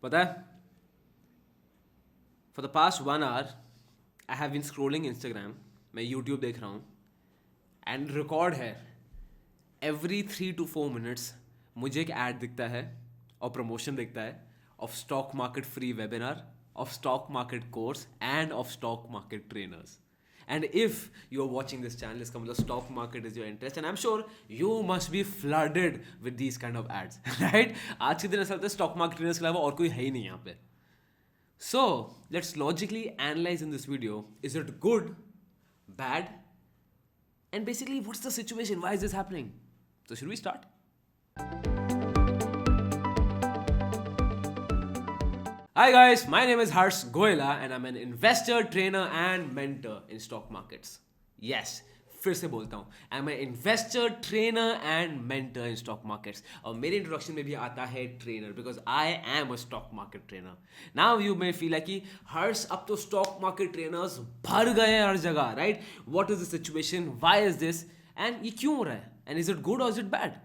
पता है, for the past 1 hour I have been scrolling Instagram. मैं यूट्यूब देख रहा हूँ एंड रिकॉर्ड है, एवरी 3 to 4 मिनट्स मुझे एक ऐड दिखता है और प्रमोशन दिखता है of stock market free webinar, of stock market course and of stock market trainers. And if you are watching this channel, इसका मतलब stock market is your interest, and I'm sure you must be flooded with these kind of ads, right? आज के दिन ऐसा लगता है stock market trainers के अलावा और कोई है ही नहीं यहाँ पे. So let's logically analyze in this video: is it good, bad, and basically what's the situation? Why is this happening? So should we start? Hi guys, my name is Harsh Goela and I'm an investor, trainer and mentor in stock markets. Yes, फिर से बोलता हूँ, I'm an investor, trainer and mentor in stock markets. और मेरे introduction में भी आता है trainer, because I am a stock market trainer. Now you may feel like कि हर्ष अब तो stock market trainers भर गए हैं हर जगह, right? What is the situation? Why is this? And ये क्यों हो रहा है? And is it good or is it bad?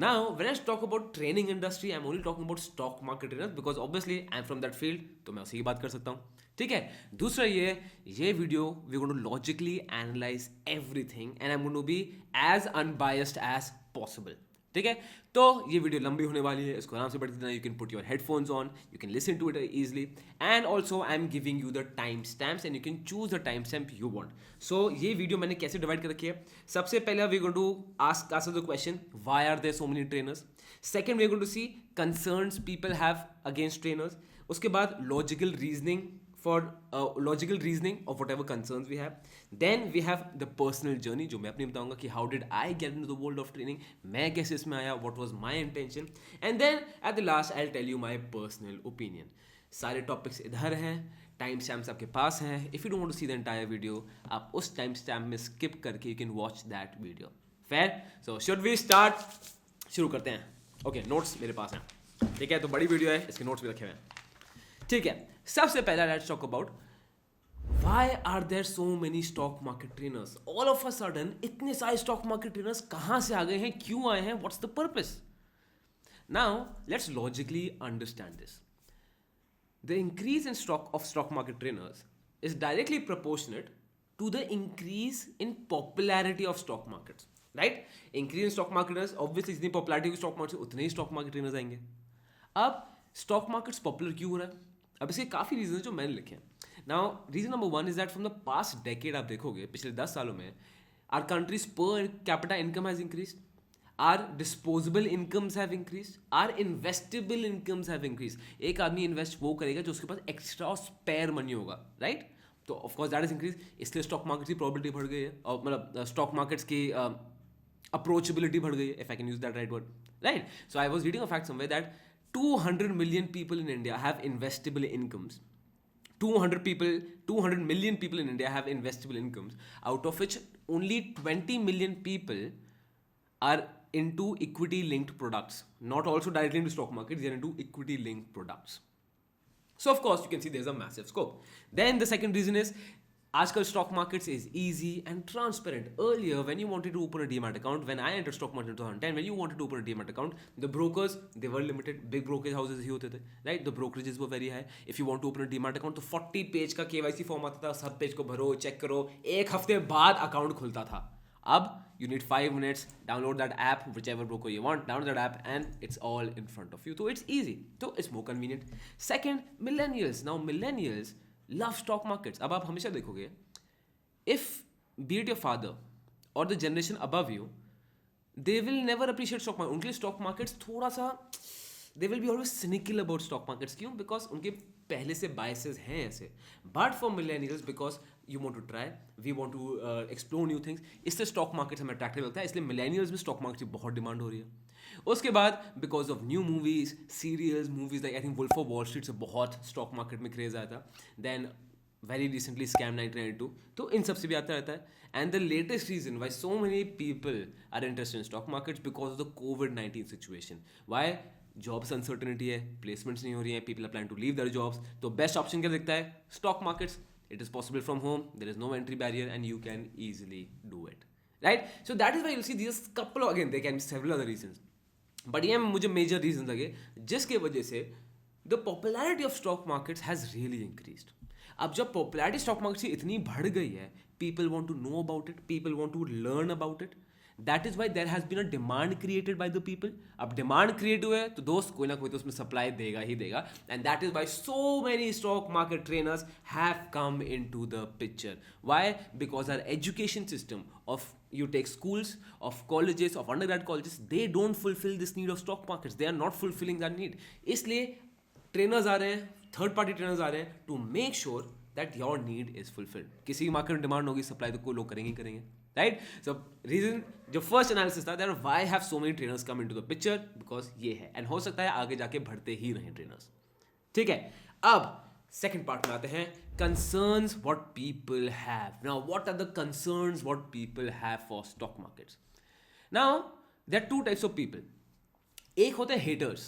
Now, when I talk about training industry, I'm only talking about stock market trainers because obviously I'm from that field, तो मैं उसी की बात कर सकता हूँ. ठीक है. दूसरा ये video we're going to logically analyze everything and I'm going to be as unbiased as possible. ठीक है. तो ये वीडियो लंबी होने वाली है, इसको आराम से पढ़ देना. You can put your headphones on, you can listen to it easily, and also I am giving you the time stamps and you can choose the time stamp you want. So ये video मैंने कैसे divide कर रखी है? सबसे पहले we going to ask the question, why are there so many trainers. Second we going to see concerns people have against trainers. उसके बाद logical reasoning for logical reasoning of whatever concerns we have. Then we have the personal journey, जो मैं अपनी बताऊंगा कि how did I get into the world of training, मैं कैसे इसमें आया, what was my intention, and then at the last I'll tell you my personal opinion. सारे topics इधर हैं, टाइम स्टैम्प्स आपके पास हैं. If you don't want to see the entire video, आप उस टाइम स्टैम्प में skip करके you can watch that video. Fair? So should we start? शुरू करते हैं. Okay, notes मेरे पास हैं. ठीक है, तो बड़ी वीडियो है, इसके नोट्स भी रखे हुए हैं. ठीक है. सबसे पहला let's talk about why are there so many stock market trainers. All of a sudden इतने सारे स्टॉक मार्केट ट्रेनर्स कहां से आ गए हैं, क्यों आए हैं, what's the purpose? Now let's logically understand this. The increase in stock market trainers is directly proportionate to the increase in popularity of stock markets. Right? Increase in stock market trainers, obviously जितनी popularity stock market उतने ही stock market trainers आएंगे. अब stock markets popular क्यों हो रहा है? अब इसके काफ़ी रीजन जो मैंने लिखे हैं. Now reason number 1 is that from the past decade आप देखोगे पिछले 10 सालों में our countries per capita income has increase, our disposable incomes have increase, our investable incomes have increase. एक आदमी इन्वेस्ट वो करेगा जो उसके पास एक्स्ट्रा और स्पेयर मनी होगा, राइट? तो ऑफकोर्स दैट इज इंक्रीज. इसलिए स्टॉक मार्केट की प्रोबेबिलिटी बढ़ गई है, और मतलब स्टॉक मार्केट्स की अप्रोचेबिलिटी बढ़ गई है, if I can use that right word, right? So I was reading a fact somewhere that 200 million people in India have investable incomes. 200 million people in India have investable incomes, out of which only 20 million people are into equity linked products. Not also directly into stock market, they are into equity linked products. So of course you can see there's a massive scope. Then the second reason is आजकल stock markets is easy and transparent. Earlier, when you wanted to open a demat account, when I entered stock market in 2010, when you wanted to open a demat account, the brokers, they were limited. Big brokerage houses ही होते थे, right? The brokerages were very high. If you want to open a demat account, तो 40 page का KYC form आता था, सब page को भरो, check करो, एक हफ्ते बाद अकाउंट खुलता था. अब you need 5 minutes, download that app, whichever broker you want, download that app, and it's all in front of you. So it's easy. So it's more convenient. Second, millennials. Now millennials love stock markets. अब आप हमेशा देखोगे, if be it your father or the generation above you, they will never appreciate stock market. उनके लिए stock markets थोड़ा सा, they will be always cynical about stock markets. क्यों? Because उनके पहले से biases हैं ऐसे. But for millennials, because you want to try, we want to explore new things, इसलिए stock markets हमें attractive लगता है, इसलिए millennials में stock market की बहुत demand हो रही है. उसके बाद because of new movies, serials, movies like I think Wolf of Wall Street से बहुत stock market में craze आया था. Then very recently Scam 1992, तो इन सब से भी आता रहता है. And the latest reason why so many people are interested in stock markets because of the COVID-19 situation. Why? Jobs uncertainty है, placements नहीं हो रही हैं, people are planning to leave their jobs. तो best option क्या दिखता है? Stock markets. It is possible from home, there is no entry barrier and you can easily do it. Right? So that is why you'll see these couple of, again there can be several other reasons. But ये मुझे major reason लगे जिसके वजह से the popularity of stock markets has really increased. अब जब popularity stock market की इतनी बढ़ गई है, people want to know about it, people want to learn about it. That is why there has been a demand created by the people. अब demand create हुए तो दोस्त कोई ना कोई तो उसमें सप्लाई देगा ही देगा. And that is why so many stock market trainers have come in to the picture. Why? Because our education system of you take schools, of colleges, of undergrad colleges, they don't fulfill this need of stock markets. They are not fulfilling that need. इसलिए trainers आ रहे हैं, third party trainers आ रहे हैं to make sure that your need is fulfilled. किसी market में demand होगी, सप्लाई तो कोई लोग करेंगे ही करेंगे, राइट? सो रीजन जो फर्स्ट एनालिसिस था that why have so many trainers come into the picture, because ये है. एंड हो सकता है आगे जाके बढ़ते ही रहें ट्रेनर्स. ठीक है, अब सेकेंड पार्ट में आते हैं, concerns what people have. Now, what are the concerns what people have for stock markets? Now, there are two types of people. एक होते हैं haters.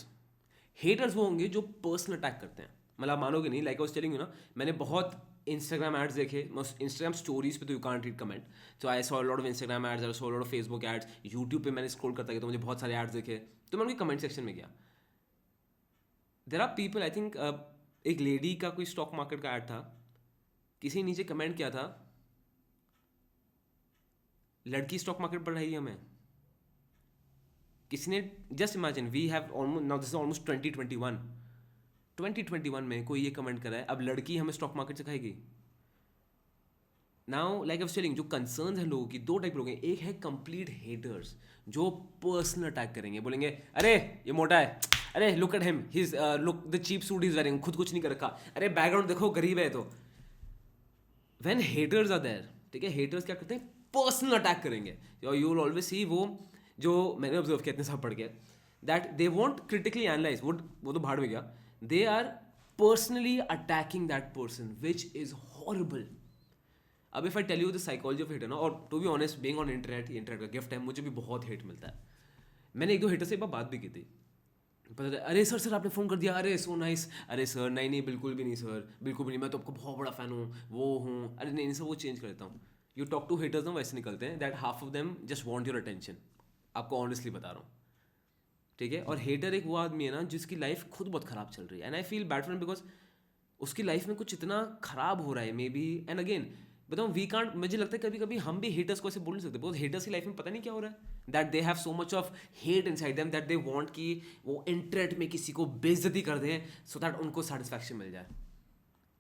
Haters वो होंगे जो पर्सनल अटैक करते हैं. मतलब मानोगे नहीं, like I was telling you ना, मैंने बहुत इंस्टाग्राम एड्स देखे. इंस्टाग्राम स्टोरीज पे तो you can't read comment, so I saw a lot of Instagram ads, I saw a lot of Facebook ads. YouTube पे मैंने स्क्रॉल करता गया तो मुझे बहुत सारे एड्स दिखे, तो मैं उनके कमेंट सेक्शन में गया. There are people, I think एक लेडी का कोई स्टॉक मार्केट का एड था, किसी नीचे कमेंट किया था, लड़की स्टॉक मार्केट पढ़ रही है हमें. किसी ने, just imagine, we have almost, now this is almost 2021 में कोई ये कमेंट करा है, अब लड़की हमें स्टॉक मार्केट सिखाएगी. Now like I was telling, जो कंसर्न्स हैं लोगों की, दो टाइप लोग हैं. एक है कंप्लीट हेटर्स जो पर्सनल अटैक करेंगे, बोलेंगे अरे ये मोटा है, अरे look at him, his look the cheap suit is wearing, खुद कुछ नहीं कर रखा, अरे बैकग्राउंड देखो गरीब है. तो व्हेन हेटर्स आर देयर, ठीक है, हेटर्स क्या करते हैं, पर्सनल अटैक करेंगे. यू विल ऑलवेज सी, वो जो मैंने ऑब्जर्व किया इतने सब पढ़ के, that they want critically analyse, वो तो भाड़ में गया, they are personally attacking that person, which is horrible. अब if I tell you the psychology of hater ना, और to be honest, being on internet का गिफ्ट है, मुझे भी बहुत हेट मिलता है. मैंने एक दो हेटर से एक बार बात भी की थी, पता, अरे सर आपने फ़ोन कर दिया, अरे सो नाइस, अरे सर नहीं बिल्कुल भी नहीं सर, बिल्कुल भी नहीं, मैं तो आपको बहुत बड़ा फ़ैन हूँ, वो हूँ, अरे नहीं सर वो चेंज कर देता हूँ. यू टॉक टू हेटर्स ना, वैसे निकलते हैं that half of them just want your attention. आपको ऑनेस्टली बता रहा हूँ, ठीक है. और हेटर एक वो आदमी है ना जिसकी लाइफ खुद बहुत ख़राब चल रही है, and I feel bad for him because उसकी लाइफ में कुछ इतना ख़राब हो रहा है मे बी. एंड अगेन बताऊँ, वी कांट, मुझे लगता है कभी कभी हम भी हेटर्स को ऐसे बोल नहीं सकते, बिकॉज हेटर्स की लाइफ में पता नहीं क्या हो रहा है, that they have so much of hate inside them that they want कि वो इंटरनेट में किसी को बेइज्जती कर दें सो दैट उनको सेटिस्फैक्शन मिल जाए.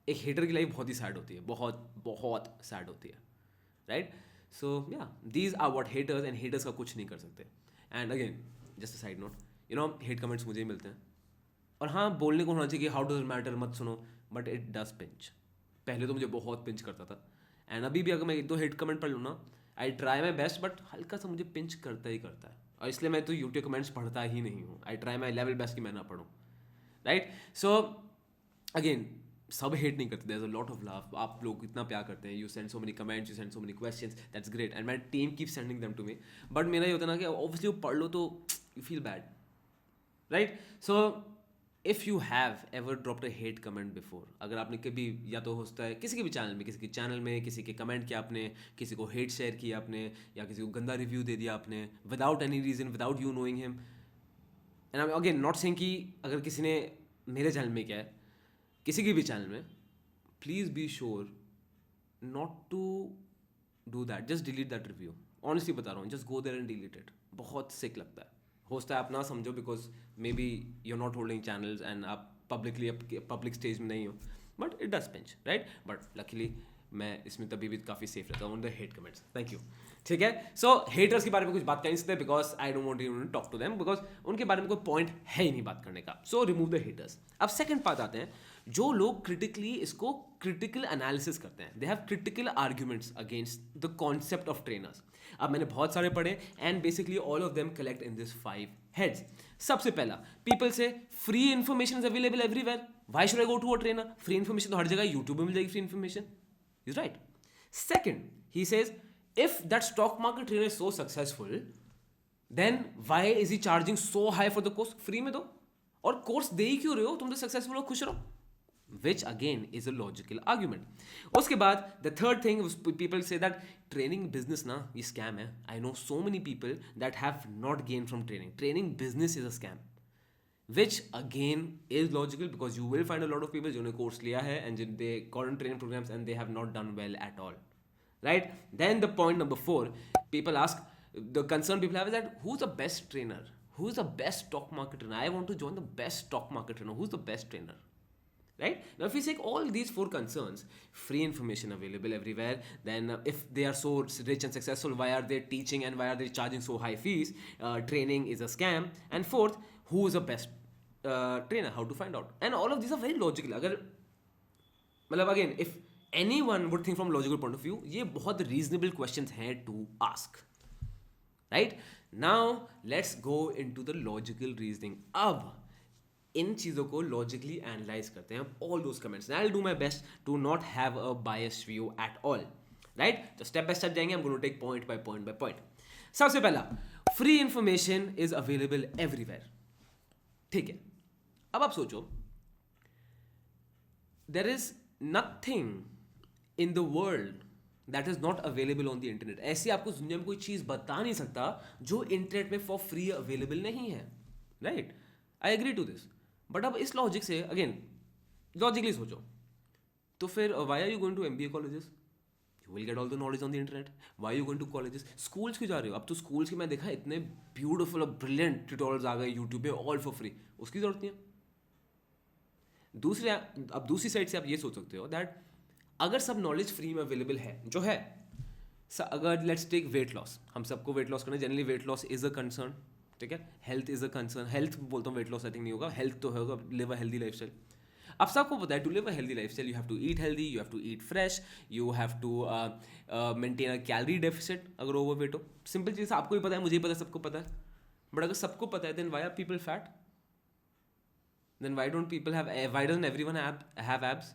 एक हेटर की लाइफ बहुत ही सैड होती है, बहुत बहुत सैड होती है, right? So yeah, these are what haters, and haters का कुछ नहीं कर सकते. And again just a side note, you know, hate comments मुझे ही मिलते हैं, और हाँ बोलने को होना चाहिए कि हाउ डज मैटर, मत सुनो, बट इट डज पिंच. पहले तो मुझे बहुत पिंच करता था, एंड अभी भी अगर मैं एक दो हेट कमेंट पढ़ लूँ ना, आई ट्राई माई बेस्ट, बट हल्का सा मुझे पिंच करता ही करता है, और इसलिए मैं तो यूट्यूब कमेंट्स पढ़ता ही नहीं हूँ. I try my level best कि मैं ना पढ़ूँ, राइट? सो अगेन, सब हेट नहीं करते, there is a lot of love. आप लोग इतना प्यार करते हैं, you send so many comments, you send so many questions, that's great, and my team keep sending them to me. But मेरा ये होता है ना कि ऑब्वियसली वो पढ़ लो तो you feel bad, right? So if you have ever dropped a hate comment before, अगर आपने कभी, या तो होता है किसी के भी चैनल में, किसी के चैनल में किसी के कमेंट किया आपने, किसी को हेट शेयर किया आपने, या किसी को गंदा रिव्यू दे दिया आपने without any reason, without you knowing him, and I again not saying कि अगर किसी ने मेरे चैनल में किया है, किसी के भी चैनल में, please be sure not to do that, just delete that review. Honestly बता रहा हूँ, just go there and delete it. बहुत सिक लगता है. हो सकता है आप ना समझो because maybe you are not holding channels and आप पब्लिक स्टेज में नहीं हो, but it does pinch, right? But luckily मैं इसमें तभी भी काफ़ी सेफ रहता हूँ on the hate comments. Thank you. ठीक है, सो हेटर्स के बारे में कुछ बात कर नहीं सकते because I don't want to talk to them, because उनके बारे में कोई पॉइंट है ही नहीं बात करने का. So remove the haters. अब सेकंड पार्ट आते हैं, जो लोग क्रिटिकली इसको क्रिटिकल एनालिसिस करते हैं, they have critical arguments against the concept of trainers. अब मैंने बहुत सारे पढ़े, and basically all of them collect in this 5 heads. सबसे पहला, पीपल से free information is available everywhere, why should I go to a trainer? Free information तो हर जगह, यूट्यूब में मिल जाएगी free information, is right. Second, he says if that stock market trainer is so successful, then why is he charging so high for the course? Free में दो, और course दे ही क्यों रहे हो, तुम तो सक्सेसफुल हो, खुश रहो. Which again is a logical argument. उसके बाद the third thing, people say that training business ना ये scam है. I know so many people that have not gained from training. Training business is a scam. which again is logical because you will find a lot of people जिन्होंने course लिया है and they got in training programs and they have not done well at all, right? Then the point number 4, people ask, the concern people have is that who's the best trainer, who's the best stock market trainer? I want to join the best stock market trainer. Who's the best trainer? Right now, if we take all these 4 concerns, free information available everywhere, then if they are so rich and successful, why are they teaching and why are they charging so high fees? Training is a scam. And fourth, who is the best trainer? How to find out? And all of these are very logical. अगर मतलब again, if anyone would think from logical point of view, ये बहुत reasonable questions हैं to ask, right? Now let's go into the logical reasoning. अब इन चीज़ों को logically analyse करते हैं, all those comments, I will do my best to not have a biased view at all, right? तो step by step जाएंगे, हम going to take point by point by point. सबसे पहला, free information is available everywhere. ठीक है, अब आप सोचो, there is nothing in the world that is not available on the internet. ऐसी आपको दुनिया में कोई चीज़ बता नहीं सकता जो इंटरनेट में फॉर फ्री अवेलेबल नहीं है, right? I agree to this. But अब इस लॉजिक से अगेन लॉजिकली सोचो, तो फिर why are you going to MBA colleges? You will get all the knowledge on the internet. Why you going to colleges? Schools क्यों जा रहे हो? अब तो स्कूल्स के मैं देखा इतने ब्यूटीफुल और ब्रिलियंट ट्यूटोरियल्स आ गए यूट्यूब पे, ऑल फॉर फ्री. उसकी जरूरत नहीं है. दूसरी साइड से आप ये सोच सकते हो दैट अगर सब नॉलेज फ्री में अवेलेबल है, जो है, अगर लेट्स टेक वेट लॉस, हम सबको वेट लॉस करना, generally weight loss is a concern, ठीक है? Health is a concern. Health बोलता हूँ, वेट लॉस आई थिंक नहीं होगा, हेल्थ तो होगा. Live a healthy lifestyle. अब सबको पता है to live a healthy lifestyle you have to eat healthy, you have to eat fresh, you have to maintain a calorie deficit अगर overweight हो. सिंपल चीज़ आपको भी पता है, मुझे भी पता है, सबको पता है. बट अगर सबको पता है, then why are people fat? Then why don't people have, why doesn't everyone have abs?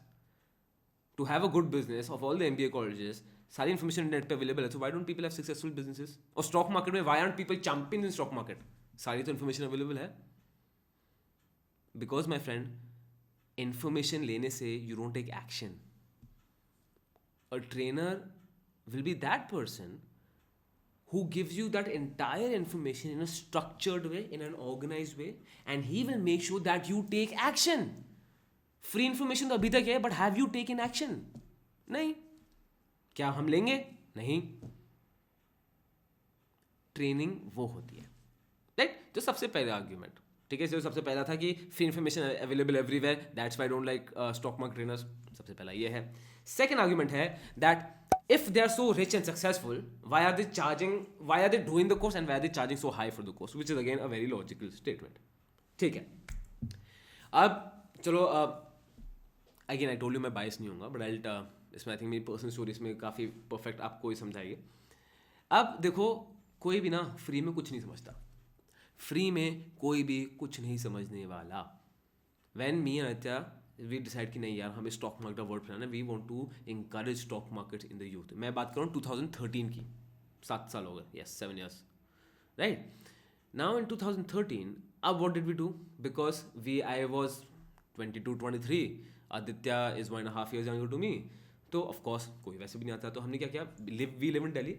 To have a good business of all the MBA colleges, सारी इन्फॉर्मेशन नेट पे अवेलेबल है. So why don't people have successful businesses? और stock market में why aren't people champions in stock market? सारी तो information available है. Because my friend, information लेने से you don't take action. A trainer will be that person who gives you that entire information in a structured way, in an organized way, and he will make sure that you take action. Free information तो अभी तक है, but have you taken action? नहीं. क्या हम लेंगे? नहीं. Training वो होती है, राइट? तो सबसे पहला आर्ग्यूमेंट, ठीक है, जो सबसे पहला था कि free information available everywhere, that's why I don't like stock market trainers. सबसे पहला ये है. सेकंड आर्ग्यूमेंट है that if they are so rich and successful, why are they doing the course and why are they charging so high for the course? Which is again a very logical statement. ठीक है. अब चलो, again I told you मैं बायस नहीं होऊंगा, but इसमें I think मेरी personal story इसमें काफ़ी परफेक्ट आपको ही समझाएगी. अब देखो, कोई भी ना फ्री में कुछ नहीं समझता. फ्री में कोई भी कुछ नहीं समझने वाला. When me and Aditya we decide कि नहीं यार, हमें स्टॉक मार्केट का वर्ड फैलाना है, we want to encourage stock market in the youth. मैं बात कर रहा हूँ 2013 की, 7 साल हो गए, yes 7 years, right? Now in 2013, अब what did we do? Because I was 22-23, Aditya is 1.5 years younger to me, तो ऑफकोर्स कोई वैसे भी नहीं आता. तो हमने क्या किया, वी लिव इन दिल्ली,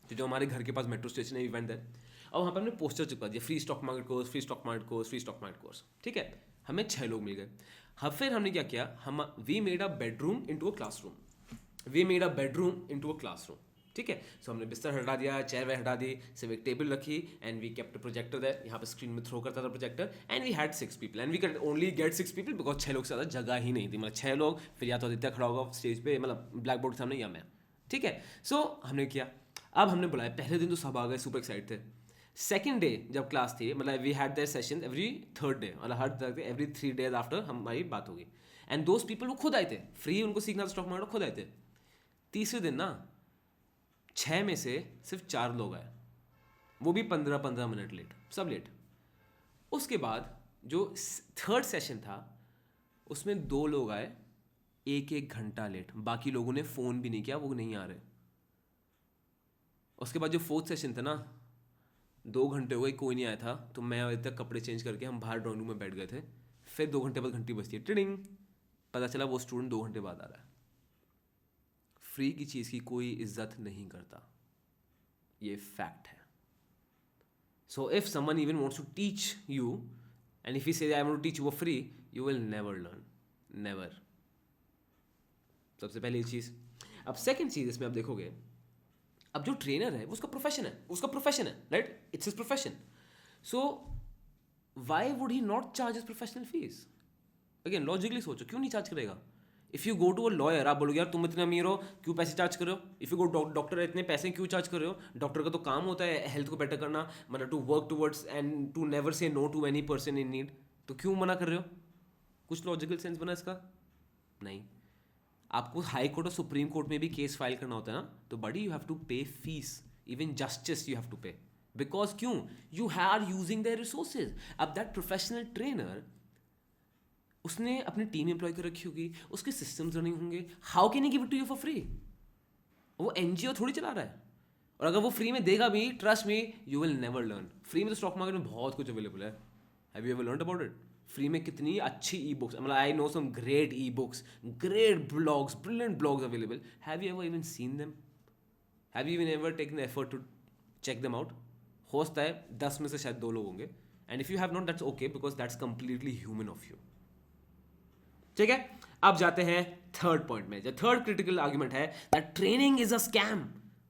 तो जो हमारे घर के पास मेट्रो स्टेशन है, वी वेंट देयर, और वहाँ पर हमने पोस्टर चिपका दिया, free stock market course, free stock market course, free stock market course. ठीक है, हमें 6 लोग मिल गए. हाँ, फिर हमने क्या किया, we made a bedroom into a classroom. ठीक है. सो हमने बिस्तर हटा दिया, चेयर वे हटा दी, सिर्फ एक टेबल रखी, and we kept a projector there. यहाँ पे स्क्रीन में थ्रो करता था projector, and we had 6 people, and we can only get 6 people because 6 लोग से ज़्यादा जगह ही नहीं थी. मतलब 6 लोग, फिर या तो आदित्य खड़ा होगा स्टेज पे, मतलब ब्लैक बोर्ड के सामने, या मैं. ठीक है. सो हमने किया. अब हमने बुलाया, पहले दिन तो सब आ गए, सुपर एक्साइटेड थे. सेकेंड डे जब क्लास थी, मतलब we had their session every third day, मतलब हर थर्ड एवरी 3 days आफ्टर हमारी बात होगी. एंड दोज पीपल वो खुद आए थे, फ्री उनको सीखना था स्टॉक मार्केट, खुद आए थे. तीसरे दिन ना 6 में से सिर्फ 4 लोग आए, वो भी 15-15 मिनट लेट, सब लेट. उसके बाद जो थर्ड सेशन था उसमें 2 लोग आए 1-1 घंटा लेट, बाकी लोगों ने फ़ोन भी नहीं किया, वो नहीं आ रहे. उसके बाद जो फोर्थ सेशन था ना, 2 घंटे हो गए, कोई नहीं आया था. तो मैं अभी तक कपड़े चेंज करके हम बाहर ड्राइंग रूम में बैठ गए थे. फिर 2 घंटे बाद घंटी बजती है, टिडिंग, पता चला वो स्टूडेंट 2 घंटे बाद आ रहा है. फ्री की चीज़ की कोई इज्जत नहीं करता, ये फैक्ट है. So if someone even wants to teach you, and if you say I want to teach you for free, you will never learn, never. सबसे पहली चीज़। अब सेकंड चीज़ इसमें आप देखोगे, अब जो ट्रेनर है वो उसका प्रोफेशन है, right? It's his profession. So why would he not charge his professional fees? Again logically सोचो, क्यों नहीं चार्ज करेगा? If you go to a lawyer, आप बोलोगे यार तुम इतने अमीर हो, क्यों पैसे चार्ज कर रहे हो? इफ़ यू गो डॉक्टर, इतने पैसे क्यों चार्ज कर रहे हो? डॉक्टर का तो काम होता है हेल्थ को बेटर करना, मतलब to work towards and to never say no to any person in need. तो क्यों मना कर रहे हो? कुछ लॉजिकल सेंस बना इसका? नहीं। आपको हाई कोर्ट और सुप्रीम कोर्ट में भी केस फाइल करना होता है ना, तो बड़ी you have to pay fees, even justice you have to pay, because क्यों? You are using their resources. अब दैट प्रोफेशनल ट्रेनर, उसने अपनी टीम एम्प्लॉय कर रखी होगी, उसके सिस्टम्स रनिंग होंगे, how can he give it to you for free? वो एनजीओ थोड़ी चला रहा है। और अगर वो फ्री में देगा भी, trust me, you will never learn. Free में तो स्टॉक मार्केट में बहुत कुछ अवेलेबल है। Have you ever learned about it? Free में कितनी अच्छी ई बुक्स, मतलब I know some great ebooks, great blogs, brilliant blogs available. Have you ever even seen them? Have you even ever taken effort to check them out? हो सकता है 10 में से शायद 2 लोग होंगे, and if you have not, that's okay, because that's completely human of you. ठीक है, अब जाते हैं थर्ड पॉइंट में। जो थर्ड क्रिटिकल आर्ग्यूमेंट है, that training is a scam,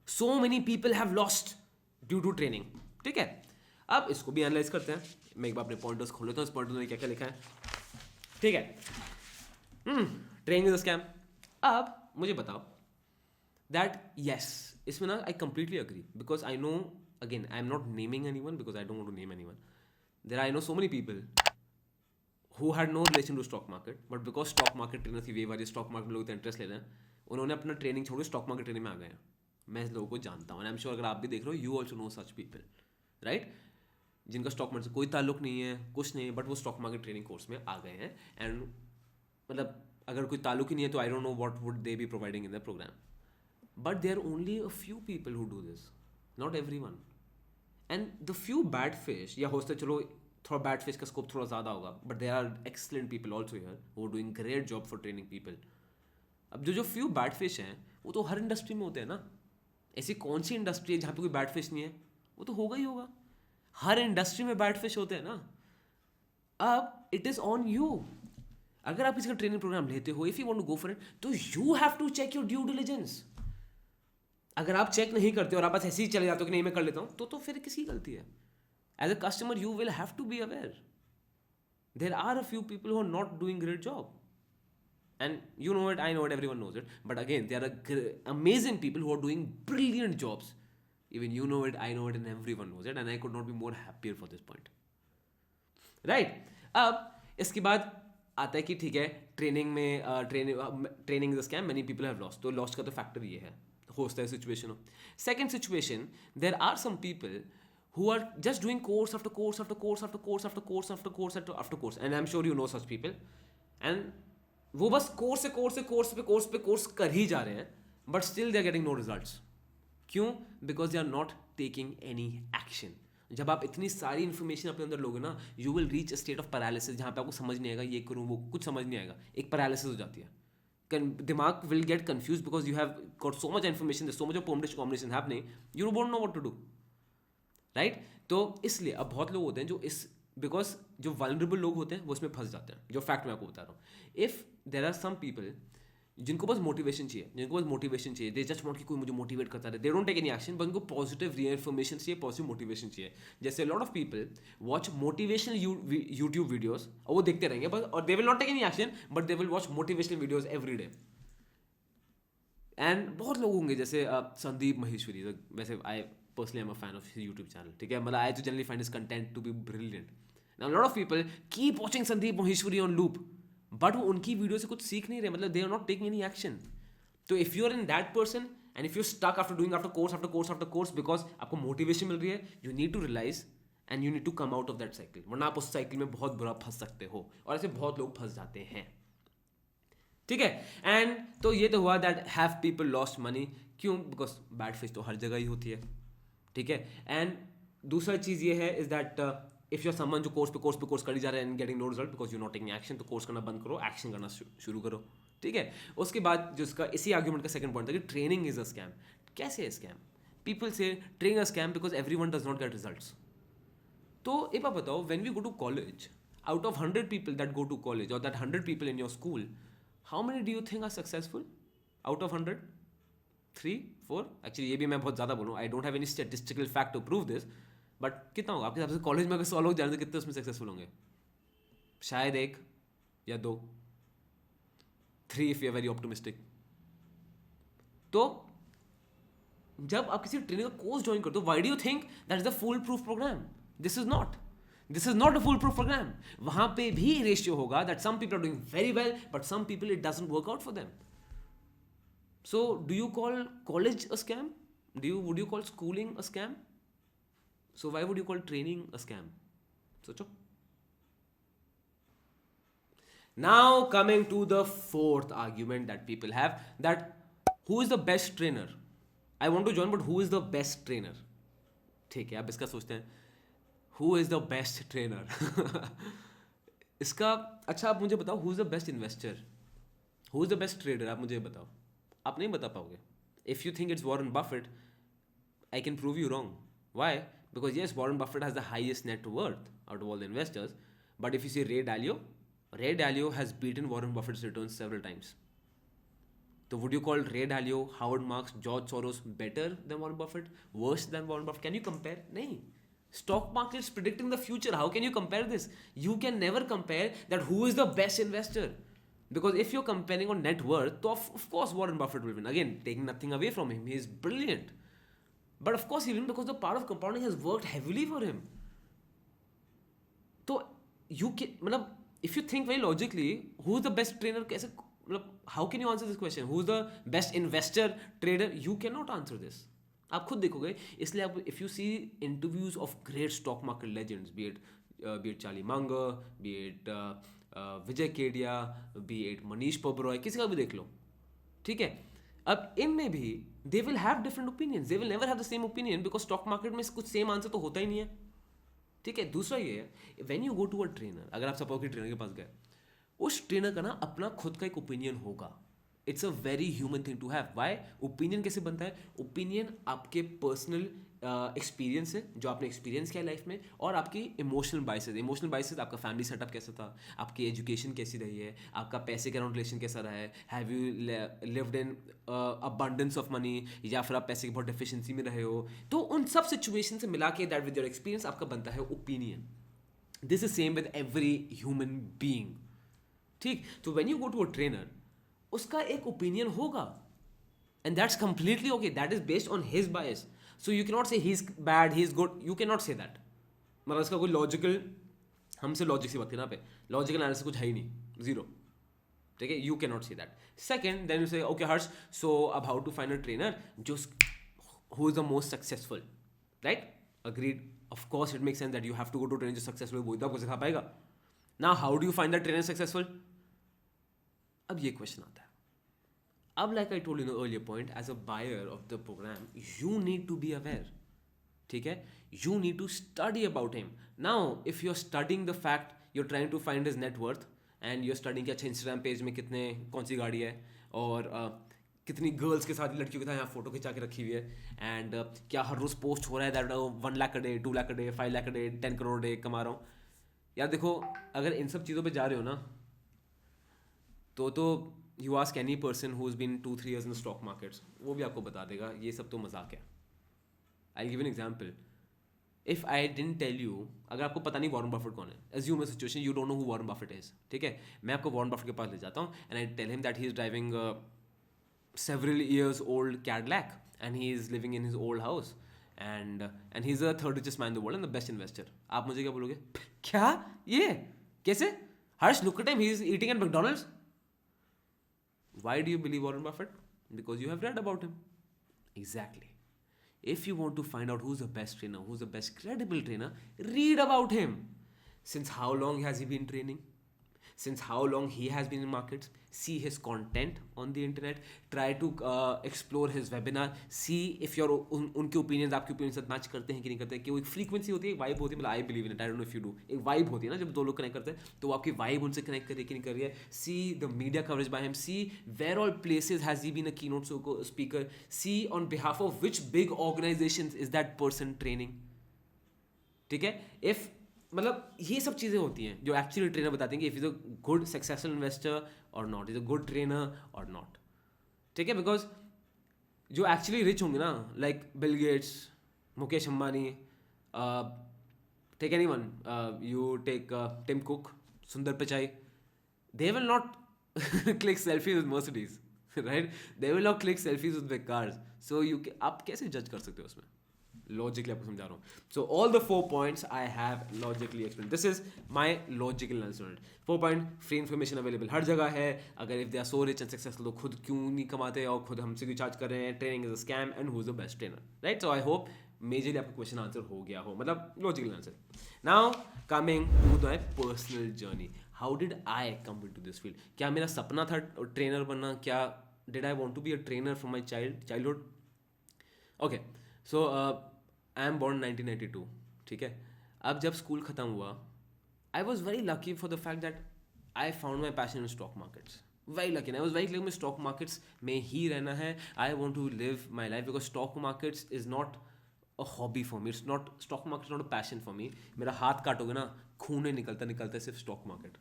so many people have lost due to training. ठीक है, अब इसको भी एनालाइज करते हैं। मैं एक बार अपने पॉइंटर्स खोल लेता हूँ, इस पॉइंटर में क्या क्या लिखा है। ठीक है, ट्रेनिंग इज अ स्कैम। अब मुझे बताओ दैट यस, इसमें ना I completely agree, because I know, again I am not naming anyone because I don't want to name anyone. There I know so many people who had no relation to stock market, but because stock market trainer थी wave वाली, stock market में लोग interest ले रहे हैं, उन्होंने अपना training छोड़ स्टॉक मार्केट ट्रेनिंग में आ गए हैं। मैं इस लोगों को जानता हूँ, आई एम श्योर अगर आप भी देख रहे हो, you also know such people, right? जिनका स्टॉक मार्केट से कोई ताल्लुक नहीं है, कुछ नहीं है, बट वो स्टॉक मार्केट ट्रेनिंग कोर्स में आ गए हैं। एंड मतलब अगर कोई ताल्लुक ही नहीं है तो I don't know what would they be providing in the program. But there are only a few people who do this, not everyone. And the few bad fish, या हो सकता है चलो थोड़ा बैड फिश का स्कोप थोड़ा ज़्यादा होगा, but there are excellent people also here who are doing great job for training people. अब जो फ्यू बैड फिश हैं वो तो हर इंडस्ट्री में होते हैं ना। ऐसी कौन सी इंडस्ट्री है जहाँ पे कोई बैड फिश नहीं है? वो तो होगा ही होगा, हर इंडस्ट्री में बैड फिश होते हैं ना। अब इट इज़ ऑन यू। अगर आप इसका ट्रेनिंग प्रोग्राम लेते हो, if you want to go for it, तो you have to check your due diligence. अगर आप चेक नहीं करते और आप बस ऐसे ही चले जाते हो कि नहीं मैं कर लेता हूँ, तो फिर किसकी गलती है? As a customer, you will have to be aware. There are a few people who are not doing great job. And you know it, I know it, everyone knows it. But again, there are amazing people who are doing brilliant jobs. Even you know it, I know it, and everyone knows it. And I could not be more happier for this point. Right? अब इसके बाद आता है कि ठीक है, training में training is a scam, many people have lost. तो लॉस्ट का तो फैक्टर ये है, हो सकता है सिचुएशन हो। Second situation, there are some people who are just doing course after course after course after course after course after course after course, and I'm sure you know such people, and वो बस course पे course कर ही जा रहे हैं, but still they are getting no results. क्यों? Because they are not taking any action. जब आप इतनी सारी इन्फॉर्मेशन अपने अंदर लोगे ना, you will reach a state of paralysis, जहाँ पे आपको समझ नहीं आएगा, ये करूँ वो, कुछ समझ नहीं आएगा, एक पैरालिसिस हो जाती है। दिमाग will get confused because you have got so much information, there's so much of permutation combination happening, you won't know what to do. Right तो इसलिए अब बहुत लोग होते हैं जो इस, बिकॉज जो वल्नरेबल लोग होते हैं वो इसमें फंस जाते हैं, जो फैक्ट मैं आपको बता रहा हूँ। If there are some people जिनको बस मोटिवेशन चाहिए, दे जस्ट वांट कि कोई मुझे मोटिवेट करता रहे, they don't take any action, बस उनको पॉजिटिव रीइंफॉर्मेशन चाहिए, पॉजिटिव मोटिवेशन चाहिए। जैसे lot of people watch motivational YouTube videos और वो देखते रहेंगे बस, और they will not take any action, but they will watch motivational videos every day. And बहुत लोग होंगे जैसे संदीप महेश्वरी, वैसे आई personally I'm a fan of his YouTube channel, ठीक है, मतलब I to generally find his content to be brilliant. Now a lot of people keep watching Sandeep Maheshwari on loop, but वो उनकी वीडियो से कुछ सीख नहीं रहे, मतलब they are not taking any action. तो if you are in that person and if you're stuck after doing after course because आपको मोटिवेशन मिल रही है, you need to realize and you need to come out of that cycle, वरना आप उस cycle में बहुत बुरा फंस सकते हो, और ऐसे बहुत लोग फंस जाते हैं। ठीक है, एंड तो ये तो हुआ that have people lost money. क्यों? बिकॉज बैड फिश तो हर जगह ही होती है। ठीक है, एंड दूसरा चीज़ ये है is that if you are someone जो कोर्स पे कोर्स कर ही जा रहे हैं and getting no result because you not taking action, तो कोर्स करना बंद करो, एक्शन करना शुरू करो। ठीक है, उसके बाद जो इसका इसी आर्ग्यूमेंट का सेकंड पॉइंट था कि ट्रेनिंग इज अ स्कैम। कैसे है scam? People say training a scam because everyone does not get results. तो एक बात बताओ, when we go to college, out of 100 people that go to college, or that 100 people in your school, how many do you think are successful out of 100? 3, 4? Actually ये भी मैं बहुत ज़्यादा बोलूँ, I don't have any statistical fact to prove this, but कितना होगा आपके हिसाब से? कॉलेज में अगर 100 लोग जाने तो कितने उसमें सक्सेसफुल होंगे? शायद 1 या 2, 3 if you are very optimistic. तो जब आप किसी ट्रेनिंग का कोर्स ज्वाइन करते हो, why do you think that is a fool proof program? This is not. This is not a fool proof program. वहाँ पे भी रेशियो होगा that some people are doing very well, but some people it doesn't work out for them. So do you call college a scam? Would you call schooling a scam? So why would you call training a scam? सोचो. Now coming to the fourth argument that people have, that who is the best trainer? I want to join, but who is the best trainer? ठीक है, अब इसका सोचते हैं. Who is the best trainer? इसका अच्छा आप मुझे बताओ, who is the best investor? Who is the best trader? आप मुझे बताओ. आप नहीं बता पाओगे. If you think it's Warren Buffett, I can prove you wrong. Why? Because yes, Warren Buffett has the highest net worth out of all the investors. But if you see Ray Dalio has beaten Warren Buffett's returns several times. So would you call Ray Dalio, Howard Marks, George Soros better than Warren Buffett? Worse than Warren Buffett? Can you compare? No. Stock market's predicting the future. How can you compare this? You can never compare that who is the best investor. Because if you're comparing on net worth, of course Warren Buffett will win. Again, taking nothing away from him. He is brilliant. But of course he will win because the power of compounding has worked heavily for him. So you can, if you think very logically, who's the best trainer? How can you answer this question? Who's the best investor, trader? You cannot answer this. आप खुद देखोगे. इसलिए आप if you see interviews of great stock market legends, be it Charlie Munger, be it Vijay Kedia, be it Manish Pobroy, किसी का भी देख लो, ठीक है. अब इनमें भी they will have different opinions. They will never have the same opinion because stock market में कुछ same answer तो होता ही नहीं है. ठीक है. दूसरा ये है, when you go to a trainer, अगर आप सपोज कि ट्रेनर के पास गए, उस ट्रेनर का ना अपना खुद का एक ओपिनियन होगा. It's a very human thing to have. Why? Opinion कैसे बनता है? ओपिनियन आपके पर्सनल एक्सपीरियंस है, जो आपने एक्सपीरियंस किया लाइफ में, और आपकी इमोशनल बाइसेस. आपका फैमिली सेटअप कैसा था, आपकी एजुकेशन कैसी रही है, आपका पैसे के अराउंड रिलेशन कैसा रहा है, have you lived in abundance of money, या फिर आप पैसे की बहुत डेफिशिएंसी में रहे हो. तो उन सब सिचुएशन से मिला के दैट विद योर एक्सपीरियंस आपका बनता है opinion. This is same with every human being. ठीक. तो when you go to a trainer, उसका एक ओपिनियन होगा, and that's completely okay. That is based on his bias. So you can not say he is bad, he is good. You can not say that. मतलब इसका कोई logical, हमसे logic से बात करना पे, लॉजिकल एनालिसिस कुछ है ही नहीं, जीरो. ठीक है. You can not say that. Second, then you say okay Harsh, so अब how to find a trainer जो who is the most successful, right? Agreed. Of course it makes sense that you have to go to trainer जो successful, वो आपको सिखा पाएगा. Now how do you find the trainer successful? अब ये question आता है. अब like I told in earlier point, as a buyer of the program you need to be aware. ठीक है. You need to study about him. Now if you are studying the fact, you are trying to find his net worth, and you are studying कि अच्छा Instagram page में कौन सी गाड़ी है, और कितनी गर्ल्स के साथ, लड़कियों के साथ यहाँ फोटो खिंचा के रखी हुई है, एंड क्या हर रोज पोस्ट हो रहा है that 1 lakh a day, 2 lakh a day, 5 lakh a day, 10 crore a day कमा रहा हूँ. यार देखो, अगर इन सब चीज़ों पे जा रहे हो ना, तो you ask any person who has been 2-3 years in stock markets, वो भी आपको बता देगा ये सब तो मजाक है. I give an example. If I didn't tell you, अगर आपको पता नहीं वॉरेन बफेट कौन है, assume a situation you don't know who Warren Buffett is. ठीक है. मैं आपको वॉरेन बफेट के पास ले जाता हूँ, and I tell him that he is driving several years old Cadillac, and he is living in his old house, and he's the third richest man in the world and the best investor. आप मुझे क्या बोलोगे? क्या ये कैसे? हर्ष, look at him, he is eating at McDonald's. Why do you believe Warren Buffett? Because you have read about him. Exactly. If you want to find out who's the best trainer, who's the best credible trainer, read about him. Since how long has he been training? Since how long he has been in markets? See his content on the internet. Try to explore his webinar. See if your उनके opinions आपके opinions साथ match करते हैं कि नहीं करते हैं. कि वो एक frequency होती है, एक vibe होती है. मतलब I believe in it. I don't know if you do. एक vibe होती है ना, जब दो लोग connect करते हैं, तो आपकी vibe उनसे connect कर रही है कि नहीं कर रही है. See the media coverage by him. See where all places has he been a keynote speaker. See on behalf of which big organizations is that person training. ठीक है. If मतलब ये सब चीज़ें होती हैं जो एक्चुअली ट्रेनर बताते हैं कि if is a good successful investor or not, is a good trainer or not. ठीक है, बिकॉज जो एक्चुअली रिच होंगे ना, like Bill Gates, Mukesh Ambani, take any one, you take Tim Cook, Sundar Pichai, they will not click selfies with Mercedes, right? They will not click selfies with big cars. So आप कैसे जज कर सकते हो उसमें? Logically आपको समझा रहा हूँ. So all the 4 points I have logically explained. This is my logical analysis on it. 4 point, free information available हर जगह है. अगर if they are so rich and successful तो खुद क्यों नहीं कमाते और खुद हमसे क्यों चार्ज कर रहे हैं? Training is a scam and who is the best trainer, right? So I hope majorly आपका क्वेश्चन आंसर हो गया हो, मतलब logical answer. Now coming to my personal journey, how did I come into this field? क्या मेरा सपना था trainer बनना? क्या did I want to be a trainer from my childhood? Okay, so I am born 1992. ठीक है, अब जब स्कूल ख़त्म हुआ, I was very lucky for the fact that I found my passion in stock markets. Very lucky, I was very clear, मैं stock markets में ही रहना है. I want to live my life because stock markets is not a hobby for me. It's not, stock market is not a passion for me. मेरा हाथ काटोगे ना, खून नहीं निकलता सिर्फ stock market.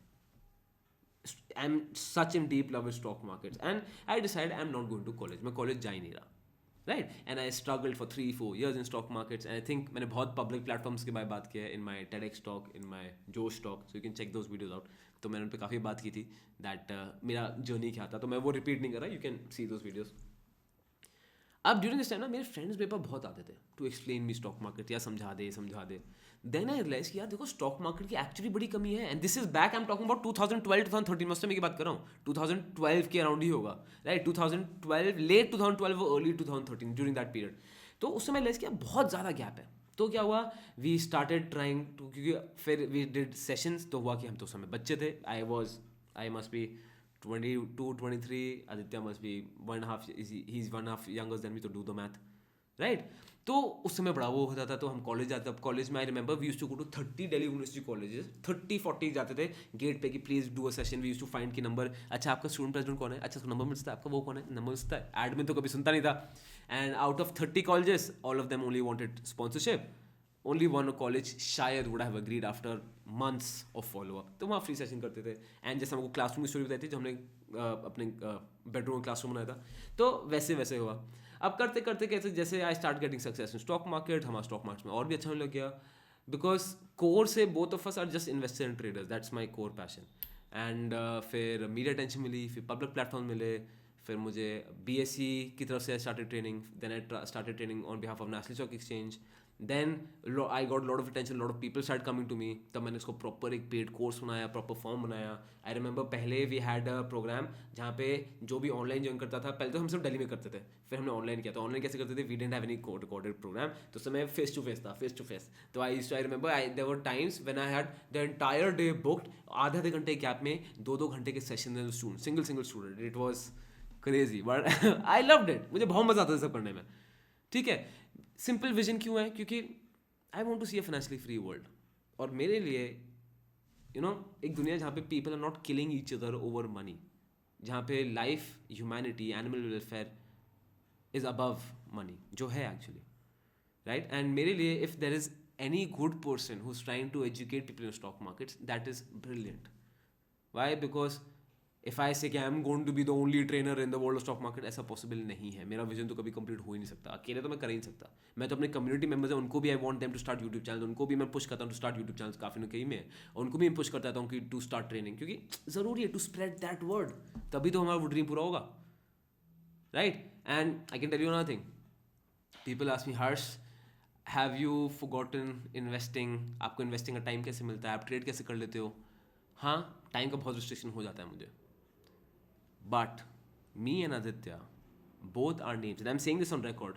I'm such in deep love with stock markets and I decided I'm not going to college. मैं college जा ही नहीं रहा, right? And I struggled for 3-4 years in stock markets and I think मैंने बहुत public platforms के बारे में बात किया है, in my TEDx talk, in my Josh talk, so you can check those videos out. तो मैंने उन पर काफ़ी बात की थी that मेरा जर्नी क्या था, तो मैं वो रिपीट नहीं कर रहा. You can see those videos. अब ड्यूरिंग दिस टाइम ना मेरे फ्रेंड्स मेरे पास बहुत आते थे to explain me stock market, या समझा दे. देन आई रियलाइज कि यार देखो स्टॉक मार्केट की एक्चुअली बड़ी कमी है. And this is back, I am talking about 2012-2013 में की बात कर रहा हूँ. 2012 के अराउंड ही होगा, राइट? 2012, लेट 2012 और अर्ली 2013, ड्यूरिंग दैट पीरियड. तो उस समय रियलाइज किया बहुत ज़्यादा गैप है. तो क्या हुआ, वी स्टार्टेड ट्राइंग टू, क्योंकि फिर वी डिड सेशंस, तो हुआ कि हम तो उस समय बच्चे थे. I must be 22, 23. Aditya must be 1.5, he's 1.5 younger than me, तो do the math, right? तो उस समय बड़ा वो होता था, तो हम कॉलेज जाते. अब कॉलेज में I remember we used to go to 30 Delhi university colleges, 30-40 जाते थे गेट पे कि please do a session. We used to find की नंबर, अच्छा आपका स्टूडेंट प्रेसिडेंट कौन है, अच्छा नंबर मिलता है आपका, वो कौन है, नंबर मिलता है. एडमिन तो कभी सुनता नहीं था. And out of 30 colleges, all of them only wanted sponsorship. Only one college शायद would have agreed after months of follow up. तो वहाँ फ्री सेशन करते थे. एंड जैसे हमको क्लासरूम की स्टोरी बताई थी, जो हमने अपने बेडरूम में क्लासरूम बनाया था, तो वैसे हुआ. अब करते करते कैसे, जैसे I start getting success in stock market, हमारा स्टॉक मार्केट में और भी अच्छा होने लग गया. बिकॉज कोर से both of us are just investor and traders, that's my core passion. And फिर मीडिया अटेंशन मिली, फिर पब्लिक प्लेटफॉर्म मिले, फिर मुझे BSc की तरफ से started training. Then I started training on behalf of national stock exchange. Then I got lot of attention, lot of people start coming to me. तब मैंने इसको प्रॉपर एक पेड कोर्स बनाया, प्रॉपर फॉर्म बनाया. I remember पहले we had a program जहाँ पे जो भी ऑनलाइन ज्वाइन करता था, पहले तो हम सिर्फ दिल्ली में करते थे, फिर हमने ऑनलाइन किया. तो ऑनलाइन कैसे करते थे, we didn't have any recorded program, तो समय फेस टू फेस था, फेस टू फेस. तो I remember there were times when I had the entire day booked, आधे घंटे गैप में 2-2 घंटे के सेशन में student, single student. It was crazy but I loved it. मुझे बहुत मजा आता था सब करने में. ठीक है, सिंपल विजन क्यों है, क्योंकि I want to see a financially free world. और मेरे लिए एक दुनिया जहाँ पे people are not killing each other over money, जहाँ पे life, humanity, animal welfare is above money, जो है एक्चुअली, राइट? एंड मेरे लिए if there is any good person who is trying to educate people in stock markets, that is brilliant. Why? Because if I say कि I am going to be the only trainer in the world of stock market, ऐसा possible नहीं है. मेरा vision तो कभी complete हो ही नहीं सकता, अकेले तो मैं कर ही नहीं सकता. मैं तो अपने कम्युनिटी मेंबर्स हैं, उनको भी I want them to start YouTube channel, उनको भी मैं पुश करता हूँ टू स्टार्ट यूट्यूब चैनल, काफ़ी कहीं में, और उनको भी मैं पुश करता हूँ कि टू स्टार्ट ट्रेनिंग, क्योंकि ज़रूरी है टू स्प्रेड दैट वर्ड, तभी तो हमारा वो ड्रीम पूरा होगा, right? And I can tell you another thing. People ask me, Harsh have you forgotten investing? आपको इन्वेस्टिंग का टाइम कैसे मिलता है, आप ट्रेड कैसे कर लेते हो? हाँ, टाइम का बहुत रिस्ट्रिक्शन हो जाता है मुझे. But me and Aditya, both our names, and I'm saying this on record,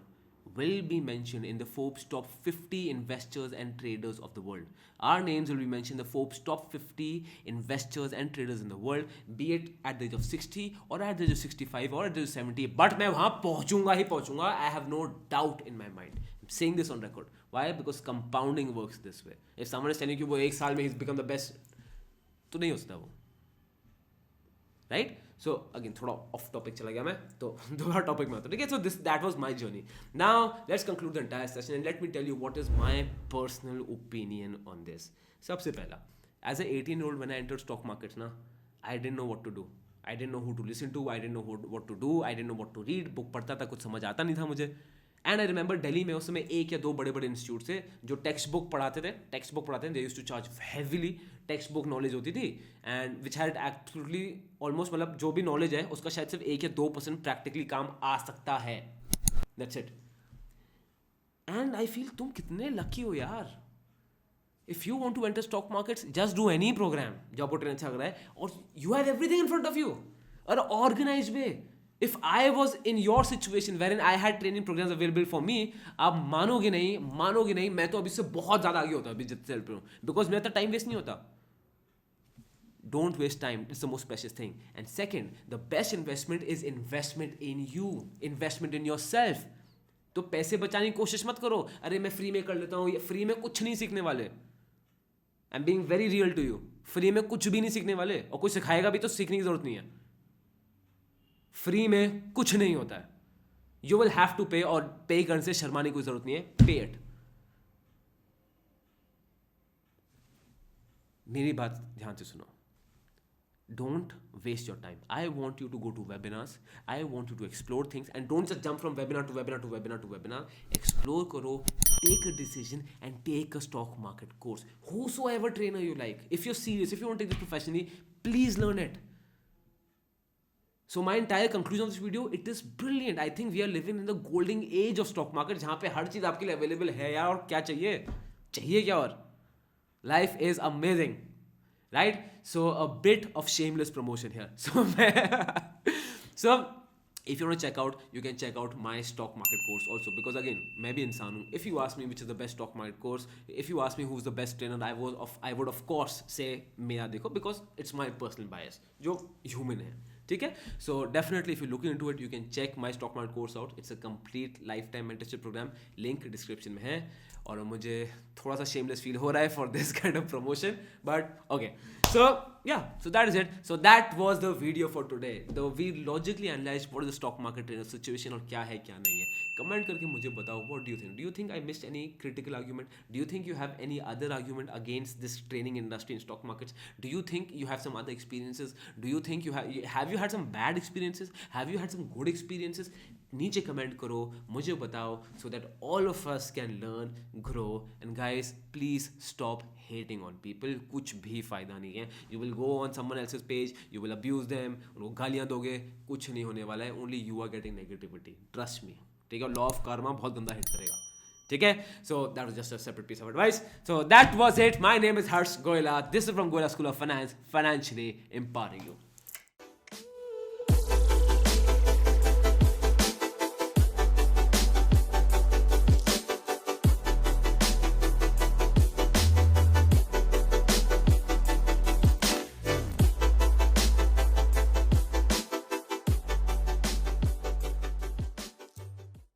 will be mentioned in the Forbes top 50 investors and traders of the world. Our names will be mentioned in the Forbes top 50 investors and traders in the world, be it at the age of 60 or at the age of 65 or at the age of 70. But मैं वहाँ पहुँचूंगा ही पहुँचूंगा. I have no doubt in my mind. I'm saying this on record. Why? Because compounding works this way. If someone is telling you वो एक साल में he's become the best, तो नहीं हो सकता वो, right? सो अगेन थोड़ा ऑफ टॉपिक चला गया मैं, तो दोबारा टॉपिक में आता हूँ, ठीक है. So this that was my journey. Now let's conclude the entire session and let me tell you what is my personal opinion on this. सबसे पहला, as a 18-year-old when I entered stock markets ना, I didn't know what to do. I didn't know who to listen to, I didn't know what to do, I didn't know what to read. Book पढ़ता था, कुछ समझ आता नहीं था मुझे. And I remember Delhi में उस समय 1 या 2 बड़े बड़े इंस्टीट्यूट थे जो टेक्स्ट बुक पढ़ाते थे. They used to charge heavily. Textbook knowledge होती थी and which had absolutely almost, मतलब जो भी नॉलेज है उसका शायद सिर्फ 1 या 2% प्रैक्टिकली काम आ सकता है. That's it. And I feel तुम कितने लकी हो यार. If you want to enter stock markets, just do any program जो आपको ट्रेन अच्छा लग रहा है और you have everything in front of you और organized way. If I was in your situation wherein I had training programs available for me, आप मानोगे नहीं, मैं तो अभी से बहुत ज़्यादा आगे होता अभी जितने सेल्फ पे हूँ, बिकॉज मेरा तो टाइम वेस्ट नहीं होता. Don't waste time. It's the most precious thing. And second, the best investment is investment in you, investment in yourself. तो पैसे बचाने की कोशिश मत करो. अरे मैं फ्री में कर लेता हूँ, फ्री में कुछ नहीं सीखने वाले. I'm being very real to you. Free में कुछ भी नहीं सीखने वाले, और कोई सिखाएगा भी तो सीखने की जरूरत नहीं है. फ्री में कुछ नहीं होता है. यू विल हैव टू पे, और पे करने से शर्माने की कोई जरूरत नहीं है. पे इट. मेरी बात ध्यान से सुनो. Don't waste your time. I want you to go to webinars. I want you to explore things and don't just jump from webinar to webinar to webinar to webinar. Explore करो, take a decision and take a stock market course. whosoever trainer you like, if you're serious, if you want to take this professionally, please learn it. So my entire conclusion of this video, it is brilliant. I think we are living in the golden age of stock market, जहाँ पे हर चीज़ आपके लिए available है यार. और क्या चाहिए क्या और. Life is amazing, right? So a bit of shameless promotion here. So if you want to check out, you can check out my stock market course also, because again मैं भी इंसान हूँ. If you ask me which is the best stock market course, if you ask me who's the best trainer, I would of course say मेरा देखो, because it's my personal bias जो human है. ठीक है. So definitely if you looking into it, you can check my stock market course out. It's a complete lifetime mentorship program. Link description में है. और मुझे थोड़ा सा शेमलेस फील हो रहा है for this kind of promotion, but okay. So so that is it. So that was the video for today. We logically analyzed what is the stock market trainer situation और क्या है क्या नहीं है. Comment करके मुझे बताओ, what do you think? Do you think I missed any critical argument? Do you think you have any other argument against this training industry in stock markets? Do you think you have some other experiences? Do you think have you had some bad experiences? Have you had some good experiences? नीचे comment करो, मुझे बताओ, so that all of us can learn, grow, and guys, please stop hating on people. कुछ भी फायदा नहीं है. You will go on someone else's page, you will abuse them, उनको गालियाँ दोगे, कुछ नहीं होने वाला है. Only you are getting negativity. Trust me. ठीक है. लॉ ऑफ कर्मा बहुत गंदा हिट करेगा. ठीक है. So that was just a separate piece of advice. So that was it. My name is Harsh Goyla. This is from Goyla School of Finance, financially empowering you.